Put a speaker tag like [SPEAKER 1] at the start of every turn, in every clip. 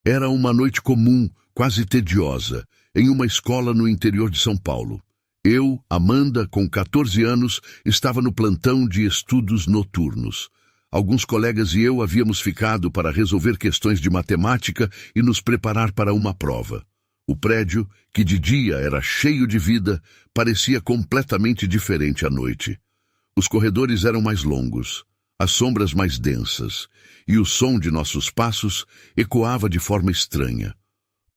[SPEAKER 1] Era uma noite comum, quase tediosa, em uma escola no interior de São Paulo. Eu, Amanda, com 14 anos, estava no plantão de estudos noturnos. Alguns colegas e eu havíamos ficado para resolver questões de matemática e nos preparar para uma prova. O prédio, que de dia era cheio de vida, parecia completamente diferente à noite. Os corredores eram mais longos, as sombras mais densas, e o som de nossos passos ecoava de forma estranha.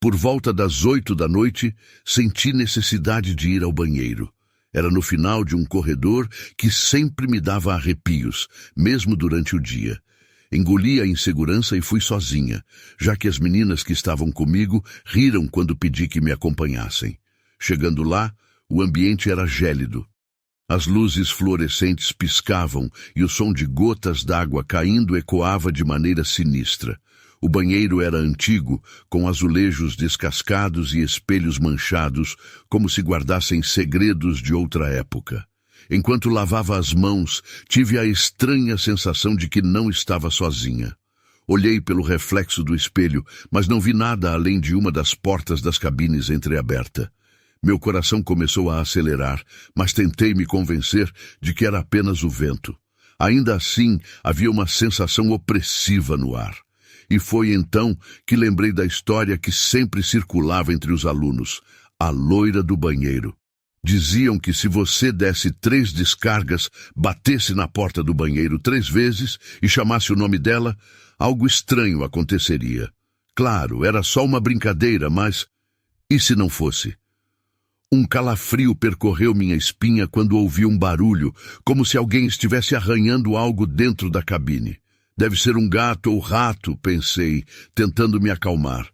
[SPEAKER 1] Por volta das 8 da noite, senti necessidade de ir ao banheiro. Era no final de um corredor que sempre me dava arrepios, mesmo durante o dia. Engoli a insegurança e fui sozinha, já que as meninas que estavam comigo riram quando pedi que me acompanhassem. Chegando lá, o ambiente era gélido. As luzes fluorescentes piscavam e o som de gotas d'água caindo ecoava de maneira sinistra. O banheiro era antigo, com azulejos descascados e espelhos manchados, como se guardassem segredos de outra época. Enquanto lavava as mãos, tive a estranha sensação de que não estava sozinha. Olhei pelo reflexo do espelho, mas não vi nada além de uma das portas das cabines entreaberta. Meu coração começou a acelerar, mas tentei me convencer de que era apenas o vento. Ainda assim, havia uma sensação opressiva no ar. E foi então que lembrei da história que sempre circulava entre os alunos, a loira do banheiro. Diziam que se você desse 3 descargas, batesse na porta do banheiro 3 vezes e chamasse o nome dela, algo estranho aconteceria. Claro, era só uma brincadeira, mas... e se não fosse? Um calafrio percorreu minha espinha quando ouvi um barulho, como se alguém estivesse arranhando algo dentro da cabine. Deve ser um gato ou rato, pensei, tentando me acalmar.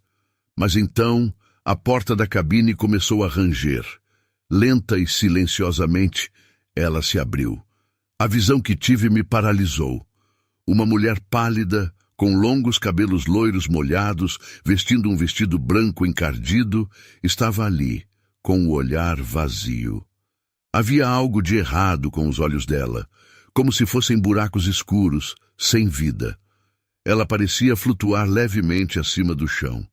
[SPEAKER 1] Mas então, a porta da cabine começou a ranger. Lenta e silenciosamente, ela se abriu. A visão que tive me paralisou. Uma mulher pálida, com longos cabelos loiros molhados, vestindo um vestido branco encardido, estava ali, com o olhar vazio. Havia algo de errado com os olhos dela, como se fossem buracos escuros, sem vida. Ela parecia flutuar levemente acima do chão.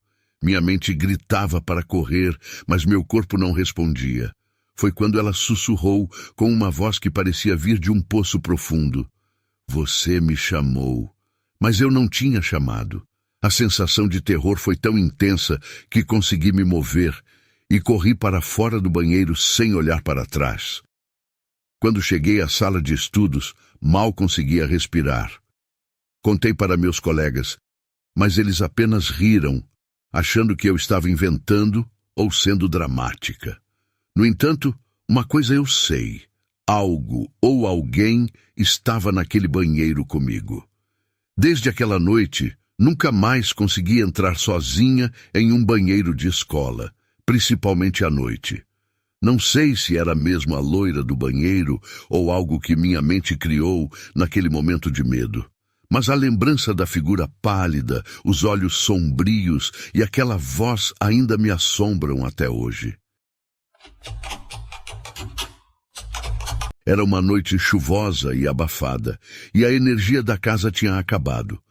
[SPEAKER 1] Minha mente gritava para correr, mas meu corpo não respondia. Foi quando ela sussurrou, com uma voz que parecia vir de um poço profundo. Você me chamou. Mas eu não tinha chamado. A sensação de terror foi tão intensa que consegui me mover e corri para fora do banheiro sem olhar para trás. Quando cheguei à sala de estudos, mal conseguia respirar. Contei para meus colegas, mas eles apenas riram, achando que eu estava inventando ou sendo dramática. No entanto, uma coisa eu sei. Algo ou alguém estava naquele banheiro comigo. Desde aquela noite, nunca mais consegui entrar sozinha em um banheiro de escola, principalmente à noite. Não sei se era mesmo a loira do banheiro ou algo que minha mente criou naquele momento de medo. Mas a lembrança da figura pálida, os olhos sombrios e aquela voz ainda me assombram até hoje. Era uma noite chuvosa e abafada, e a energia da casa tinha acabado.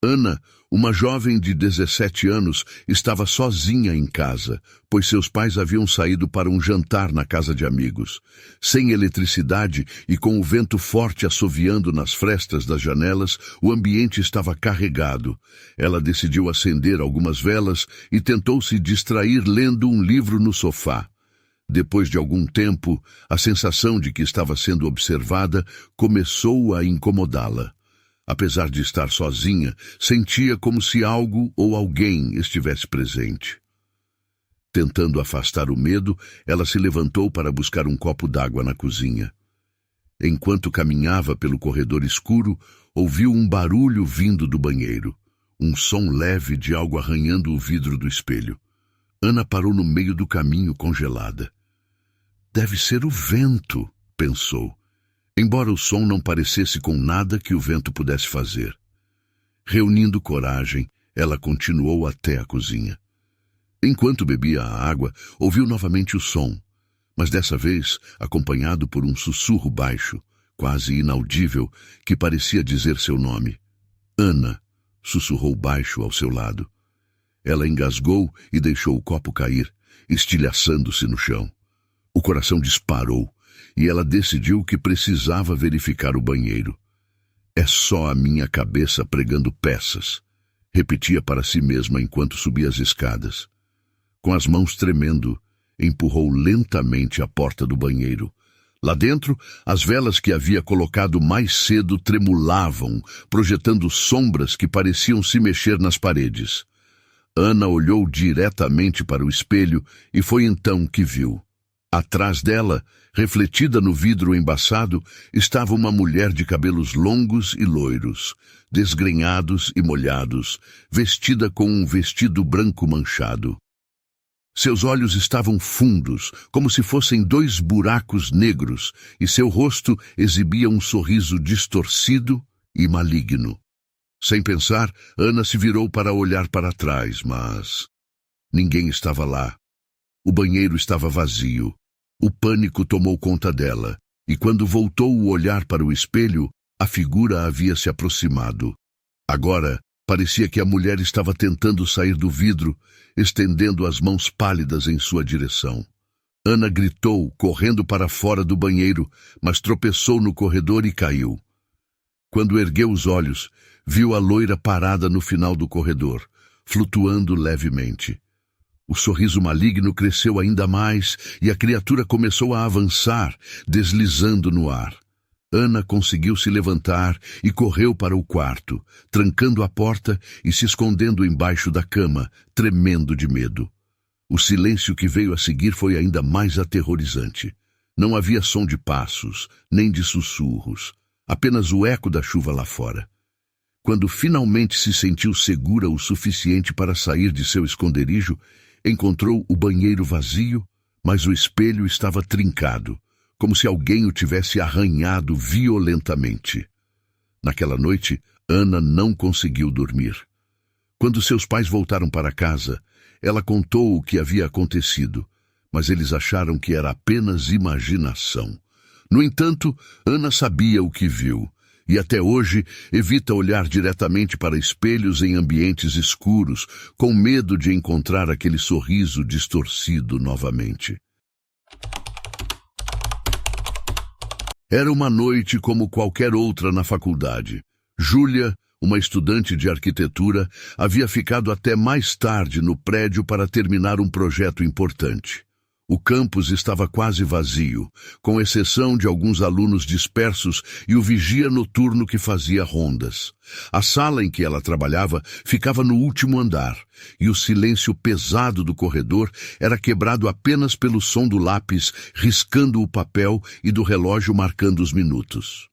[SPEAKER 1] Ana, uma jovem de 17 anos, estava sozinha em casa, pois seus pais haviam saído para um jantar na casa de amigos. Sem eletricidade e com o vento forte assoviando nas frestas das janelas, o ambiente estava carregado. Ela decidiu acender algumas velas e tentou se distrair lendo um livro no sofá. Depois de algum tempo, a sensação de que estava sendo observada começou a incomodá-la. Apesar de estar sozinha, sentia como se algo ou alguém estivesse presente. Tentando afastar o medo, ela se levantou para buscar um copo d'água na cozinha. Enquanto caminhava pelo corredor escuro, ouviu um barulho vindo do banheiro, um som leve de algo arranhando o vidro do espelho. Ana parou no meio do caminho congelada. Deve ser o vento, pensou, embora o som não parecesse com nada que o vento pudesse fazer. Reunindo coragem, ela continuou até a cozinha. Enquanto bebia a água, ouviu novamente o som, mas dessa vez acompanhado por um sussurro baixo, quase inaudível, que parecia dizer seu nome. Ana, sussurrou baixo ao seu lado. Ela engasgou e deixou o copo cair, estilhaçando-se no chão. O coração disparou e ela decidiu que precisava verificar o banheiro. É só a minha cabeça pregando peças, repetia para si mesma enquanto subia as escadas. Com as mãos tremendo, empurrou lentamente a porta do banheiro. Lá dentro, as velas que havia colocado mais cedo tremulavam, projetando sombras que pareciam se mexer nas paredes. Ana olhou diretamente para o espelho e foi então que viu. Atrás dela, refletida no vidro embaçado, estava uma mulher de cabelos longos e loiros, desgrenhados e molhados, vestida com um vestido branco manchado. Seus olhos estavam fundos, como se fossem 2 buracos negros, e seu rosto exibia um sorriso distorcido e maligno. Sem pensar, Ana se virou para olhar para trás, mas ninguém estava lá. O banheiro estava vazio. O pânico tomou conta dela, e quando voltou o olhar para o espelho, a figura havia se aproximado. Agora, parecia que a mulher estava tentando sair do vidro, estendendo as mãos pálidas em sua direção. Ana gritou, correndo para fora do banheiro, mas tropeçou no corredor e caiu. Quando ergueu os olhos, viu a loira parada no final do corredor, flutuando levemente. O sorriso maligno cresceu ainda mais e a criatura começou a avançar, deslizando no ar. Ana conseguiu se levantar e correu para o quarto, trancando a porta e se escondendo embaixo da cama, tremendo de medo. O silêncio que veio a seguir foi ainda mais aterrorizante. Não havia som de passos, nem de sussurros, apenas o eco da chuva lá fora. Quando finalmente se sentiu segura o suficiente para sair de seu esconderijo, encontrou o banheiro vazio, mas o espelho estava trincado, como se alguém o tivesse arranhado violentamente. Naquela noite, Ana não conseguiu dormir. Quando seus pais voltaram para casa, ela contou o que havia acontecido, mas eles acharam que era apenas imaginação. No entanto, Ana sabia o que viu, e até hoje evita olhar diretamente para espelhos em ambientes escuros, com medo de encontrar aquele sorriso distorcido novamente. Era uma noite como qualquer outra na faculdade. Júlia, uma estudante de arquitetura, havia ficado até mais tarde no prédio para terminar um projeto importante. O campus estava quase vazio, com exceção de alguns alunos dispersos e o vigia noturno que fazia rondas. A sala em que ela trabalhava ficava no último andar, e o silêncio pesado do corredor era quebrado apenas pelo som do lápis riscando o papel e do relógio marcando os minutos.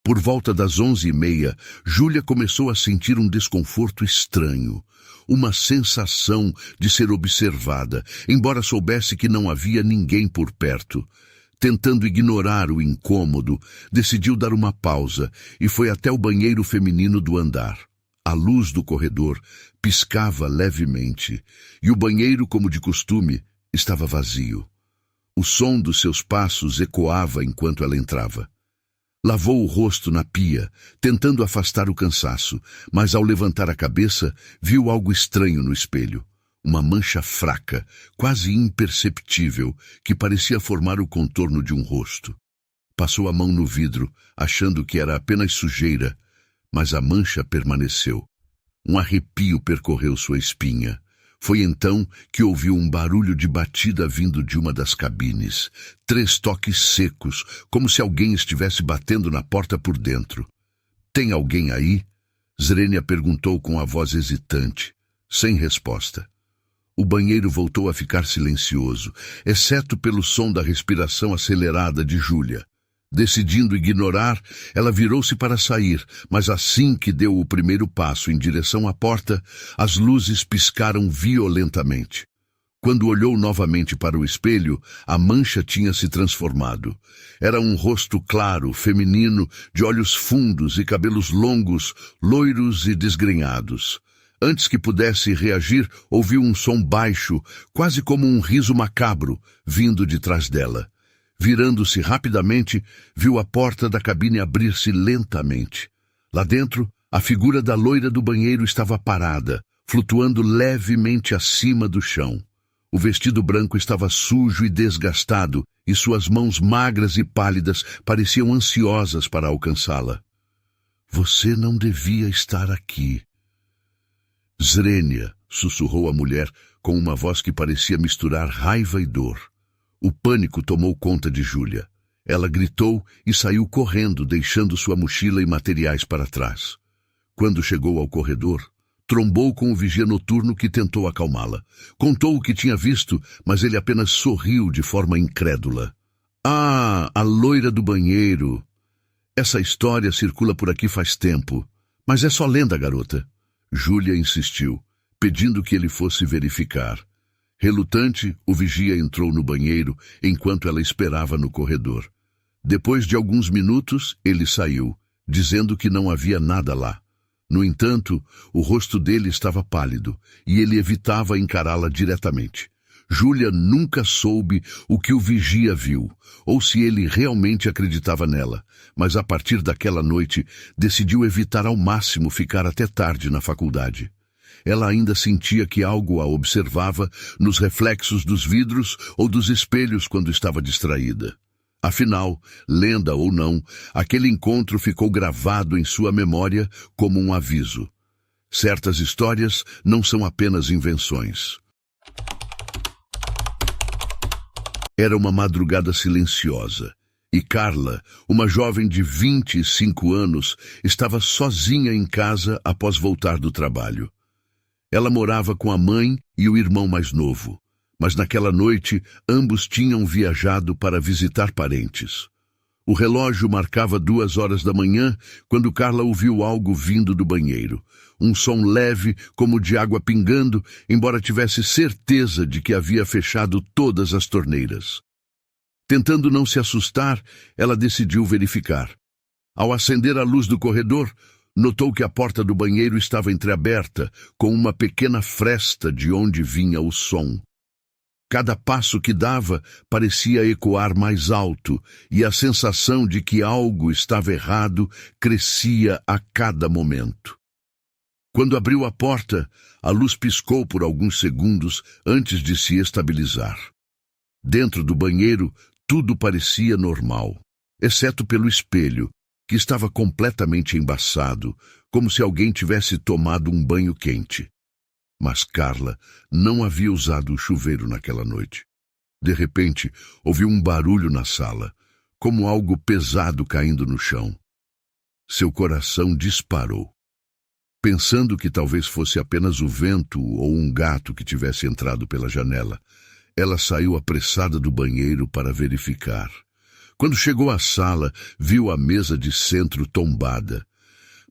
[SPEAKER 1] Por volta das 11h30, Júlia começou a sentir um desconforto estranho. Uma sensação de ser observada, embora soubesse que não havia ninguém por perto. Tentando ignorar o incômodo, decidiu dar uma pausa e foi até o banheiro feminino do andar. A luz do corredor piscava levemente e o banheiro, como de costume, estava vazio. O som dos seus passos ecoava enquanto ela entrava. Lavou o rosto na pia, tentando afastar o cansaço, mas ao levantar a cabeça, viu algo estranho no espelho. Uma mancha fraca, quase imperceptível, que parecia formar o contorno de um rosto. Passou a mão no vidro, achando que era apenas sujeira, mas a mancha permaneceu. Um arrepio percorreu sua espinha. Foi então que ouviu um barulho de batida vindo de uma das cabines. 3 toques secos, como se alguém estivesse batendo na porta por dentro. "Tem alguém aí?" Zrenia perguntou com a voz hesitante, sem resposta. O banheiro voltou a ficar silencioso, exceto pelo som da respiração acelerada de Júlia. Decidindo ignorar, ela virou-se para sair, mas assim que deu o primeiro passo em direção à porta, as luzes piscaram violentamente. Quando olhou novamente para o espelho, a mancha tinha se transformado. Era um rosto claro, feminino, de olhos fundos e cabelos longos, loiros e desgrenhados. Antes que pudesse reagir, ouviu um som baixo, quase como um riso macabro, vindo de trás dela. Virando-se rapidamente, viu a porta da cabine abrir-se lentamente. Lá dentro, a figura da loira do banheiro estava parada, flutuando levemente acima do chão. O vestido branco estava sujo e desgastado, e suas mãos magras e pálidas pareciam ansiosas para alcançá-la. Você não devia estar aqui. Zrenia, sussurrou a mulher com uma voz que parecia misturar raiva e dor. O pânico tomou conta de Júlia. Ela gritou e saiu correndo, deixando sua mochila e materiais para trás. Quando chegou ao corredor, trombou com o vigia noturno que tentou acalmá-la. Contou o que tinha visto, mas ele apenas sorriu de forma incrédula. Ah, a loira do banheiro! Essa história circula por aqui faz tempo, mas é só lenda, garota. Júlia insistiu, pedindo que ele fosse verificar. Relutante, o vigia entrou no banheiro enquanto ela esperava no corredor. Depois de alguns minutos, ele saiu, dizendo que não havia nada lá. No entanto, o rosto dele estava pálido, e ele evitava encará-la diretamente. Júlia nunca soube o que o vigia viu, ou se ele realmente acreditava nela, mas a partir daquela noite decidiu evitar ao máximo ficar até tarde na faculdade. Ela ainda sentia que algo a observava nos reflexos dos vidros ou dos espelhos quando estava distraída. Afinal, lenda ou não, aquele encontro ficou gravado em sua memória como um aviso. Certas histórias não são apenas invenções. Era uma madrugada silenciosa, e Carla, uma jovem de 25 anos, estava sozinha em casa após voltar do trabalho. Ela morava com a mãe e o irmão mais novo, mas naquela noite ambos tinham viajado para visitar parentes. O relógio marcava 2 horas da manhã quando Carla ouviu algo vindo do banheiro. Um som leve, como de água pingando, embora tivesse certeza de que havia fechado todas as torneiras. Tentando não se assustar, ela decidiu verificar. Ao acender a luz do corredor, notou que a porta do banheiro estava entreaberta, com uma pequena fresta de onde vinha o som. Cada passo que dava parecia ecoar mais alto, e a sensação de que algo estava errado crescia a cada momento. Quando abriu a porta, a luz piscou por alguns segundos antes de se estabilizar. Dentro do banheiro, tudo parecia normal, exceto pelo espelho, que estava completamente embaçado, como se alguém tivesse tomado um banho quente. Mas Carla não havia usado o chuveiro naquela noite. De repente, ouviu um barulho na sala, como algo pesado caindo no chão. Seu coração disparou. Pensando que talvez fosse apenas o vento ou um gato que tivesse entrado pela janela, ela saiu apressada do banheiro para verificar. Quando chegou à sala, viu a mesa de centro tombada.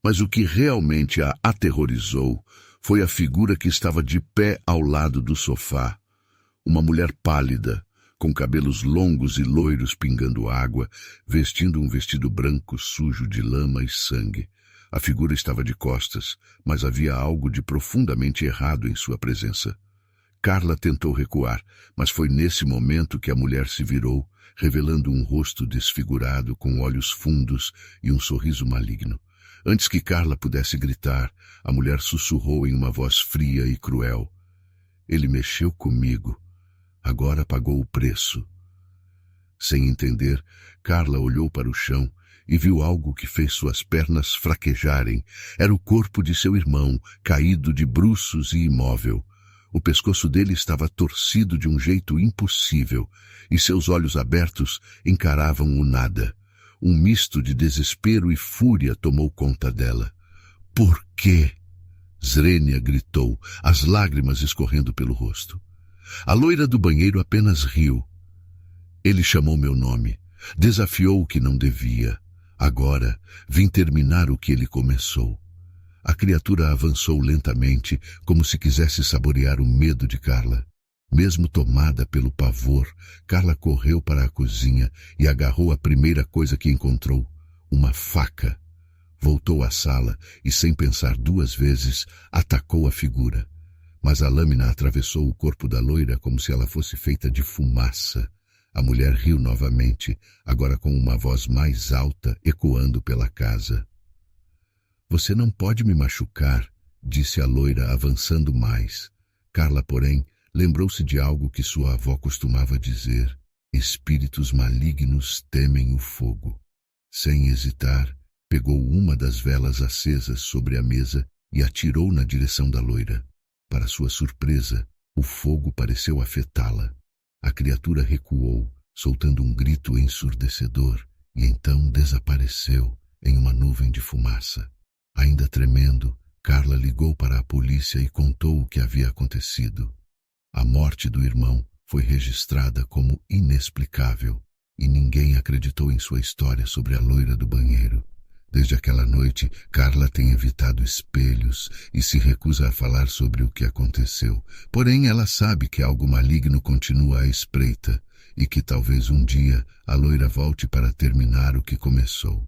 [SPEAKER 1] Mas o que realmente a aterrorizou foi a figura que estava de pé ao lado do sofá. Uma mulher pálida, com cabelos longos e loiros pingando água, vestindo um vestido branco sujo de lama e sangue. A figura estava de costas, mas havia algo de profundamente errado em sua presença. Carla tentou recuar, mas foi nesse momento que a mulher se virou, revelando um rosto desfigurado com olhos fundos e um sorriso maligno. Antes que Carla pudesse gritar, a mulher sussurrou em uma voz fria e cruel. Ele mexeu comigo. Agora pagou o preço. Sem entender, Carla olhou para o chão e viu algo que fez suas pernas fraquejarem. Era o corpo de seu irmão, caído de bruços e imóvel. O pescoço dele estava torcido de um jeito impossível, e seus olhos abertos encaravam o nada. Um misto de desespero e fúria tomou conta dela. Por quê? Zrenia gritou, as lágrimas escorrendo pelo rosto. A loira do banheiro apenas riu. Ele chamou meu nome, desafiou o que não devia. Agora vim terminar o que ele começou. A criatura avançou lentamente, como se quisesse saborear o medo de Carla. Mesmo tomada pelo pavor, Carla correu para a cozinha e agarrou a primeira coisa que encontrou, uma faca. Voltou à sala e, sem pensar 2 vezes, atacou a figura. Mas a lâmina atravessou o corpo da loira como se ela fosse feita de fumaça. A mulher riu novamente, agora com uma voz mais alta, ecoando pela casa. Você não pode me machucar, disse a loira, avançando mais. Carla, porém, lembrou-se de algo que sua avó costumava dizer: espíritos malignos temem o fogo. Sem hesitar, pegou uma das velas acesas sobre a mesa e atirou na direção da loira. Para sua surpresa, o fogo pareceu afetá-la. A criatura recuou, soltando um grito ensurdecedor, e então desapareceu em uma nuvem de fumaça. Ainda tremendo, Carla ligou para a polícia e contou o que havia acontecido. A morte do irmão foi registrada como inexplicável e ninguém acreditou em sua história sobre a loira do banheiro. Desde aquela noite, Carla tem evitado espelhos e se recusa a falar sobre o que aconteceu. Porém, ela sabe que algo maligno continua à espreita e que talvez um dia a loira volte para terminar o que começou.